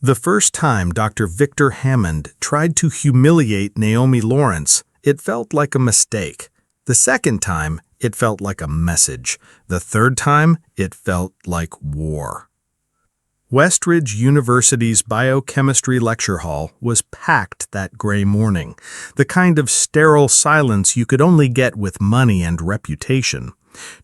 The first time Dr. Victor Hammond tried to humiliate Naomi Lawrence, it felt like a mistake. The second time, it felt like a message. The third time, it felt like war. Westridge University's biochemistry lecture hall was packed that gray morning, the kind of sterile silence you could only get with money and reputation.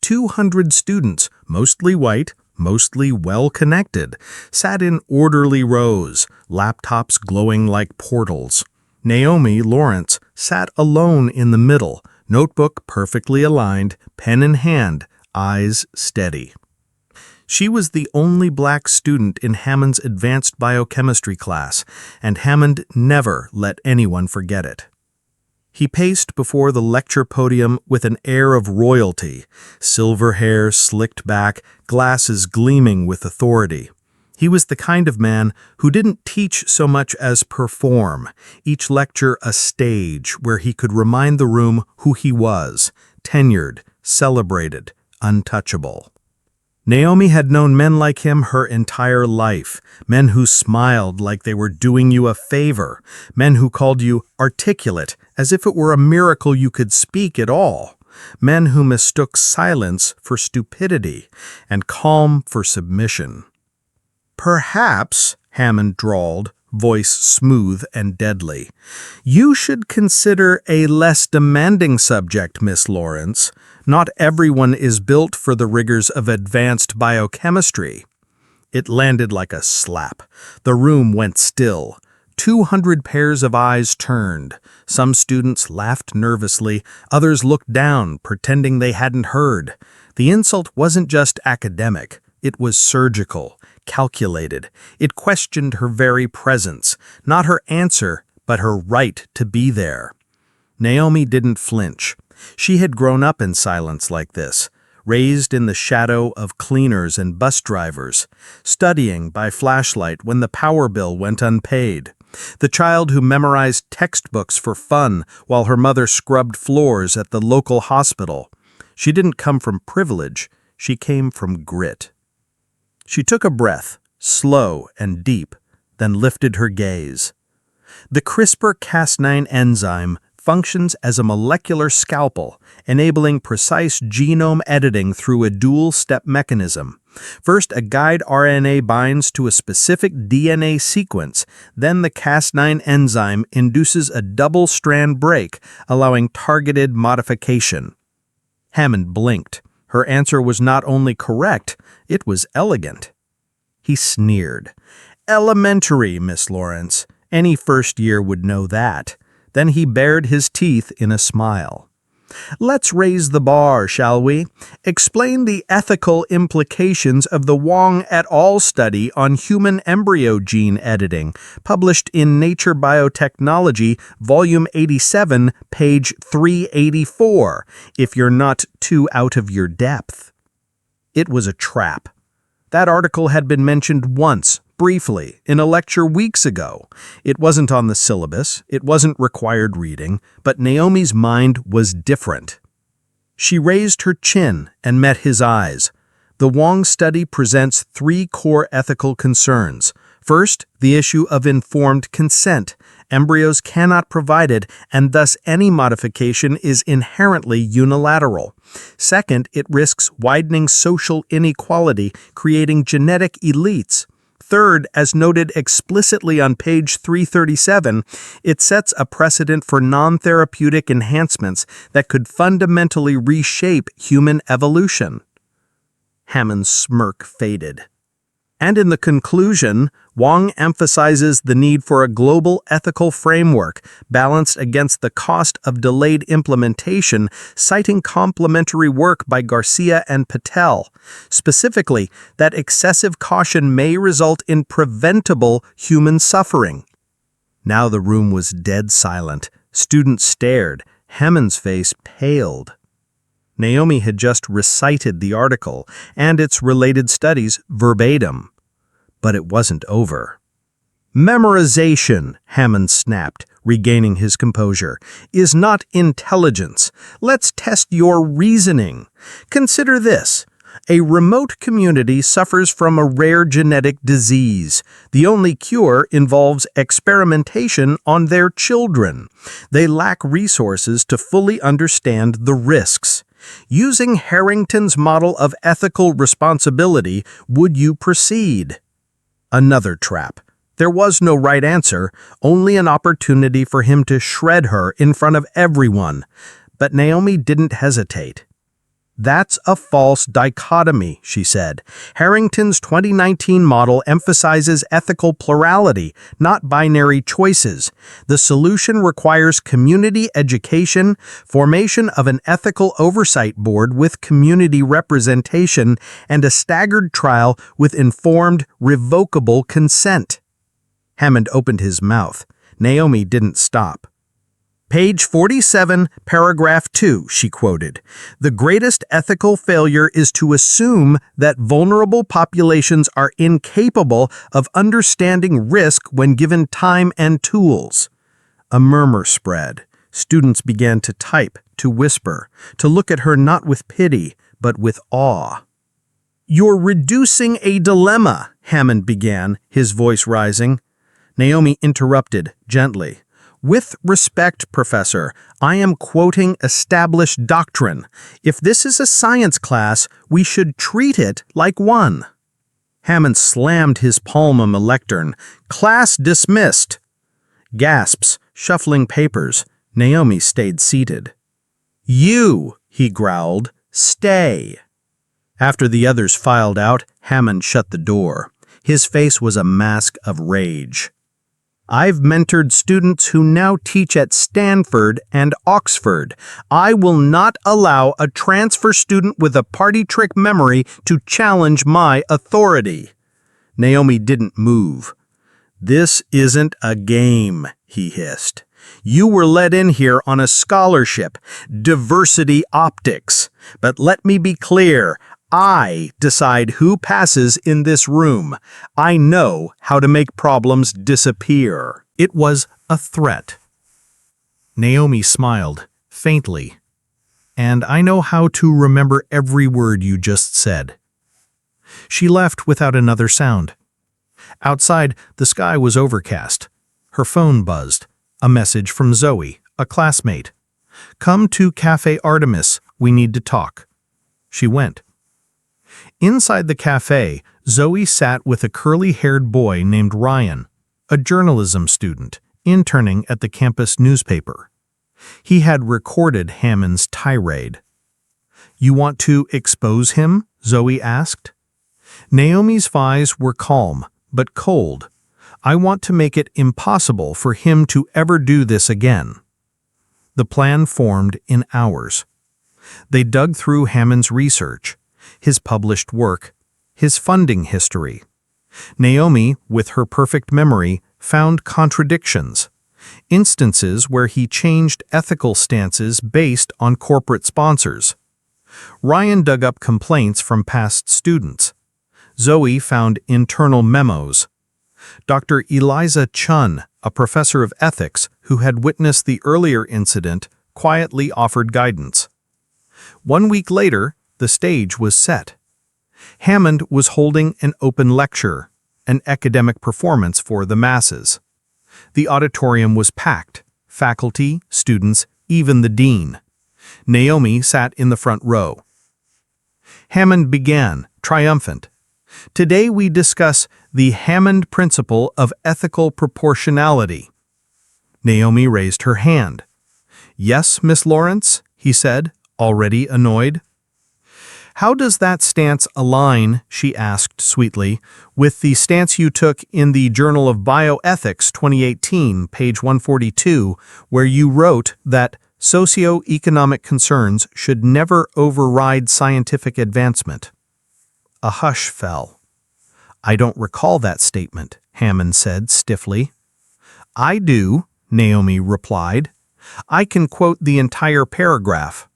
200 students, mostly white, mostly well-connected, sat in orderly rows, laptops glowing like portals. Naomi Lawrence sat alone in the middle, notebook perfectly aligned, pen in hand, eyes steady. She was the only black student in Hammond's advanced biochemistry class, and Hammond never let anyone forget it. He paced before the lecture podium with an air of royalty, silver hair slicked back, glasses gleaming with authority. He was the kind of man who didn't teach so much as perform, each lecture a stage where he could remind the room who he was, tenured, celebrated, untouchable. Naomi had known men like him her entire life, men who smiled like they were doing you a favor, men who called you articulate as if it were a miracle you could speak at all, men who mistook silence for stupidity and calm for submission. "Perhaps," Hammond drawled, voice smooth and deadly, "you should consider a less demanding subject, Miss Lawrence. Not everyone is built for the rigors of advanced biochemistry." It landed like a slap. The room went still. 200 pairs of eyes turned. Some students laughed nervously, others looked down, pretending they hadn't heard. The insult wasn't just academic, it was surgical, calculated. It questioned her very presence, not her answer, but her right to be there. Naomi didn't flinch. She had grown up in silence like this, raised in the shadow of cleaners and bus drivers, studying by flashlight when the power bill went unpaid. The child who memorized textbooks for fun while her mother scrubbed floors at the local hospital. She didn't come from privilege, she came from grit. She took a breath, slow and deep, then lifted her gaze. The CRISPR-Cas9 enzyme functions as a molecular scalpel, enabling precise genome editing through a dual-step mechanism. First, a guide RNA binds to a specific DNA sequence, then the Cas9 enzyme induces a double-strand break, allowing targeted modification. Hammond blinked. Her answer was not only correct, it was elegant. He sneered. "Elementary, Miss Lawrence. Any first year would know that." Then he bared his teeth in a smile. "Let's raise the bar, shall we? Explain the ethical implications of the Wong et al. Study on human embryo gene editing, published in Nature Biotechnology, Volume 87, page 384, if you're not too out of your depth." It was a trap. That article had been mentioned once, briefly, in a lecture weeks ago. It wasn't on the syllabus, it wasn't required reading, but Naomi's mind was different. She raised her chin and met his eyes. The Wong study presents 3 core ethical concerns. First, the issue of informed consent. Embryos cannot provide it, and thus any modification is inherently unilateral. Second, it risks widening social inequality, creating genetic elites. Third, as noted explicitly on page 337, it sets a precedent for non-therapeutic enhancements that could fundamentally reshape human evolution. Hammond's smirk faded. And in the conclusion, Wong emphasizes the need for a global ethical framework balanced against the cost of delayed implementation, citing complementary work by Garcia and Patel. Specifically, that excessive caution may result in preventable human suffering. Now the room was dead silent. Students stared. Hammond's face paled. Naomi had just recited the article and its related studies verbatim. But it wasn't over. "Memorization," Hammond snapped, regaining his composure, "is not intelligence. Let's test your reasoning. Consider this. A remote community suffers from a rare genetic disease. The only cure involves experimentation on their children. They lack resources to fully understand the risks. Using Harrington's model of ethical responsibility, would you proceed? Another trap. There was no right answer, only an opportunity for him to shred her in front of everyone. But Naomi didn't hesitate. That's a false dichotomy, she said. Harrington's 2019 model emphasizes ethical plurality, not binary choices. The solution requires community education, formation of an ethical oversight board with community representation, and a staggered trial with informed, revocable consent. Hammond opened his mouth. Naomi didn't stop. Page 47, paragraph 2, she quoted. The greatest ethical failure is to assume that vulnerable populations are incapable of understanding risk when given time and tools. A murmur spread. Students began to type, to whisper, to look at her not with pity, but with awe. You're reducing a dilemma, Hammond began, his voice rising. Naomi interrupted, gently. With respect, Professor, I am quoting established doctrine. If this is a science class, we should treat it like one. Hammond slammed his palm on the lectern. Class dismissed. Gasps, shuffling papers. Naomi stayed seated. You, he growled, stay. After the others filed out, Hammond shut the door. His face was a mask of rage. I've mentored students who now teach at Stanford and Oxford. I will not allow a transfer student with a party trick memory to challenge my authority. Naomi didn't move. This isn't a game, he hissed. You were let in here on a scholarship, diversity optics. But let me be clear. I decide who passes in this room. I know how to make problems disappear. It was a threat. Naomi smiled, faintly. And I know how to remember every word you just said. She left without another sound. Outside, the sky was overcast. Her phone buzzed. A message from Zoe, a classmate. Come to Cafe Artemis. We need to talk. She went. Inside the cafe, Zoe sat with a curly-haired boy named Ryan, a journalism student, interning at the campus newspaper. He had recorded Hammond's tirade. You want to expose him? Zoe asked. Naomi's eyes were calm, but cold. I want to make it impossible for him to ever do this again. The plan formed in hours. They dug through Hammond's research, his published work, his funding history. Naomi, with her perfect memory, found contradictions, instances where he changed ethical stances based on corporate sponsors. Ryan dug up complaints from past students. Zoe found internal memos. Dr. Eliza Chun, a professor of ethics who had witnessed the earlier incident, quietly offered guidance. 1 week later, the stage was set. Hammond was holding an open lecture, an academic performance for the masses. The auditorium was packed, faculty, students, even the dean. Naomi sat in the front row. Hammond began, triumphant. Today we discuss the Hammond principle of ethical proportionality. Naomi raised her hand. Yes, Miss Lawrence, he said, already annoyed. How does that stance align, she asked sweetly, with the stance you took in the Journal of Bioethics 2018, page 142, where you wrote that socio-economic concerns should never override scientific advancement? A hush fell. I don't recall that statement, Hammond said stiffly. I do, Naomi replied. I can quote the entire paragraph.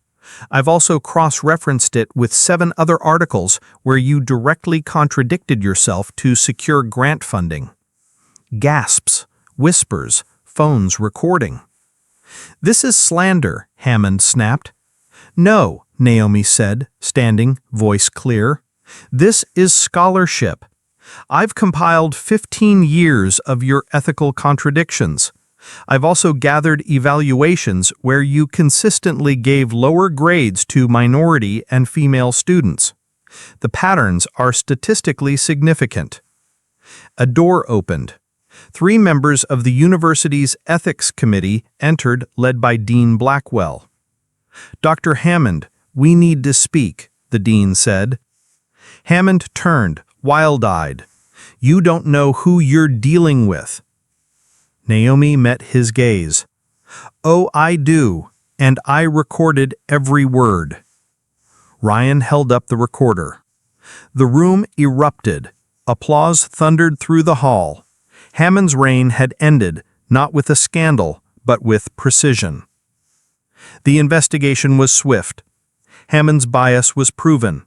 I've also cross-referenced it with 7 other articles where you directly contradicted yourself to secure grant funding. Gasps, whispers, phones recording. This is slander, Hammond snapped. No, Naomi said, standing, voice clear. This is scholarship. I've compiled 15 years of your ethical contradictions. I've also gathered evaluations where you consistently gave lower grades to minority and female students. The patterns are statistically significant. A door opened. 3 members of the university's ethics committee entered, led by Dean Blackwell. "Dr. Hammond, we need to speak," the dean said. Hammond turned, wild-eyed. "You don't know who you're dealing with." Naomi met his gaze. "Oh, I do, and I recorded every word." Ryan held up the recorder. The room erupted. Applause thundered through the hall. Hammond's reign had ended, not with a scandal, but with precision. The investigation was swift. Hammond's bias was proven.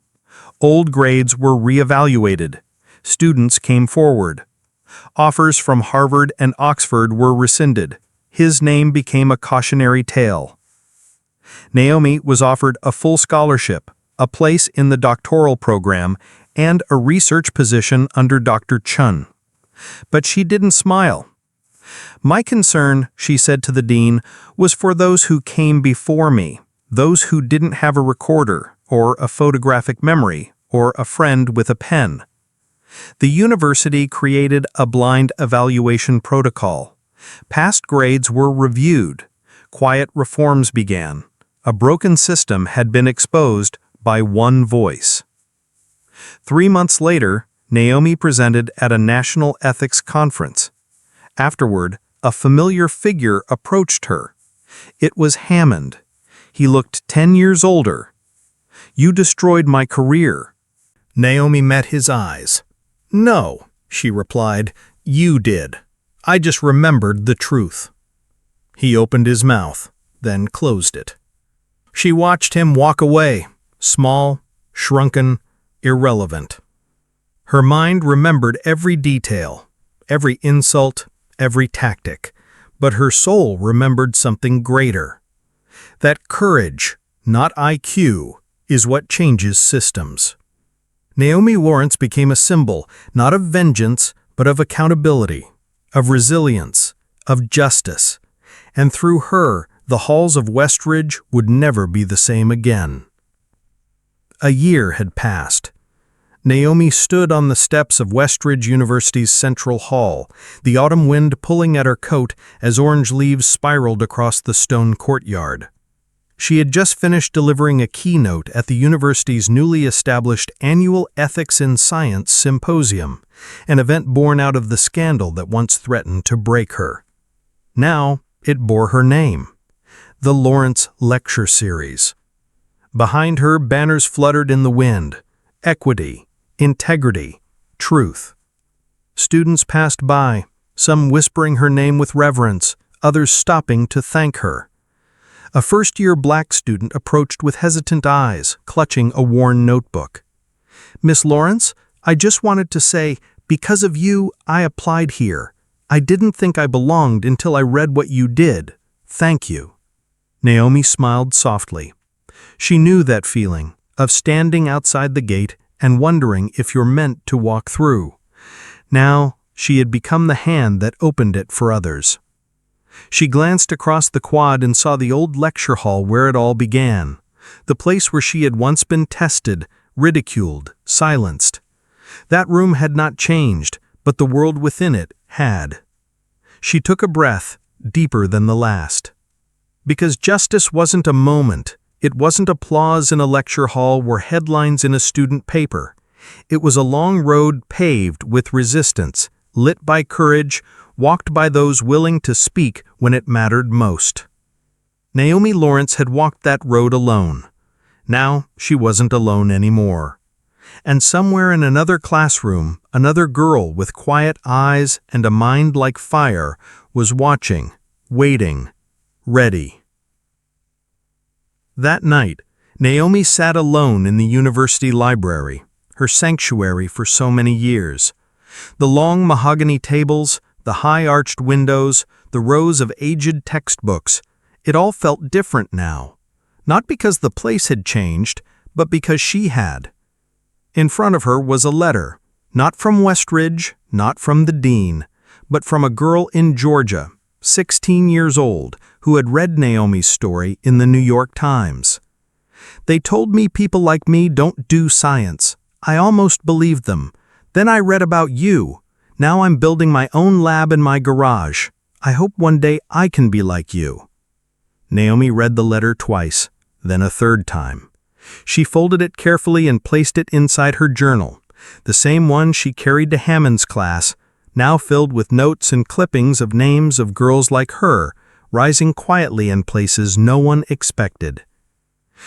Old grades were reevaluated. Students came forward. Offers from Harvard and Oxford were rescinded. His name became a cautionary tale. Naomi was offered a full scholarship, a place in the doctoral program, and a research position under Dr. Chun. But she didn't smile. "My concern," she said to the dean, "was for those who came before me, those who didn't have a recorder, or a photographic memory, or a friend with a pen." The university created a blind evaluation protocol. Past grades were reviewed. Quiet reforms began. A broken system had been exposed by one voice. 3 months later, Naomi presented at a national ethics conference. Afterward, a familiar figure approached her. It was Hammond. He looked 10 years older. "You destroyed my career." Naomi met his eyes. "No," she replied, "you did. I just remembered the truth." He opened his mouth, then closed it. She watched him walk away, small, shrunken, irrelevant. Her mind remembered every detail, every insult, every tactic, but her soul remembered something greater. That courage, not IQ, is what changes systems. Naomi Lawrence became a symbol, not of vengeance, but of accountability, of resilience, of justice, and through her, the halls of Westridge would never be the same again. A year had passed. Naomi stood on the steps of Westridge University's Central Hall, the autumn wind pulling at her coat as orange leaves spiraled across the stone courtyard. She had just finished delivering a keynote at the university's newly established annual Ethics in Science Symposium, an event born out of the scandal that once threatened to break her. Now, it bore her name, the Lawrence Lecture Series. Behind her, banners fluttered in the wind: equity, integrity, truth. Students passed by, some whispering her name with reverence, others stopping to thank her. A first-year black student approached with hesitant eyes, clutching a worn notebook. "Miss Lawrence, I just wanted to say, because of you, I applied here. I didn't think I belonged until I read what you did. Thank you." Naomi smiled softly. She knew that feeling, of standing outside the gate and wondering if you're meant to walk through. Now, she had become the hand that opened it for others. She glanced across the quad and saw the old lecture hall where it all began, the place where she had once been tested, ridiculed, silenced. That room had not changed, but the world within it had. She took a breath, deeper than the last. Because justice wasn't a moment, it wasn't applause in a lecture hall or headlines in a student paper. It was a long road paved with resistance, lit by courage, walked by those willing to speak when it mattered most. Naomi Lawrence had walked that road alone. Now she wasn't alone anymore. And somewhere in another classroom, another girl with quiet eyes and a mind like fire was watching, waiting, ready. That night, Naomi sat alone in the university library, her sanctuary for so many years. The long mahogany tables, the high-arched windows, the rows of aged textbooks, it all felt different now. Not because the place had changed, but because she had. In front of her was a letter, not from Westridge, not from the dean, but from a girl in Georgia, 16 years old, who had read Naomi's story in the New York Times. They told me people like me don't do science. I almost believed them. Then I read about you. Now I'm building my own lab in my garage. I hope one day I can be like you. Naomi read the letter twice, then a third time. She folded it carefully and placed it inside her journal, the same one she carried to Hammond's class, now filled with notes and clippings of names of girls like her, rising quietly in places no one expected.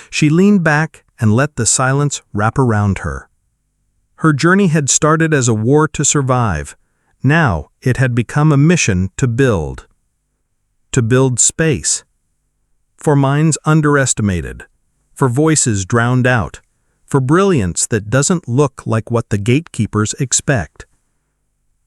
She leaned back and let the silence wrap around her. Her journey had started as a war to survive. Now it had become a mission to build. To build space. For minds underestimated. For voices drowned out. For brilliance that doesn't look like what the gatekeepers expect.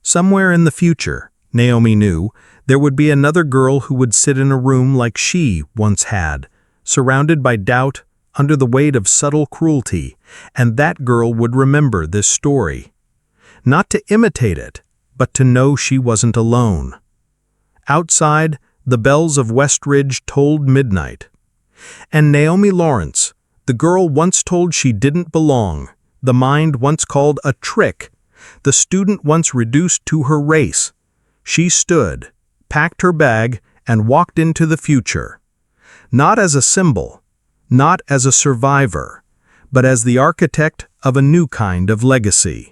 Somewhere in the future, Naomi knew, there would be another girl who would sit in a room like she once had, surrounded by doubt, under the weight of subtle cruelty, and that girl would remember this story. Not to imitate it, but to know she wasn't alone. Outside, the bells of Westridge tolled midnight. And Naomi Lawrence, the girl once told she didn't belong, the mind once called a trick, the student once reduced to her race, she stood, packed her bag, and walked into the future. Not as a symbol, not as a survivor, but as the architect of a new kind of legacy.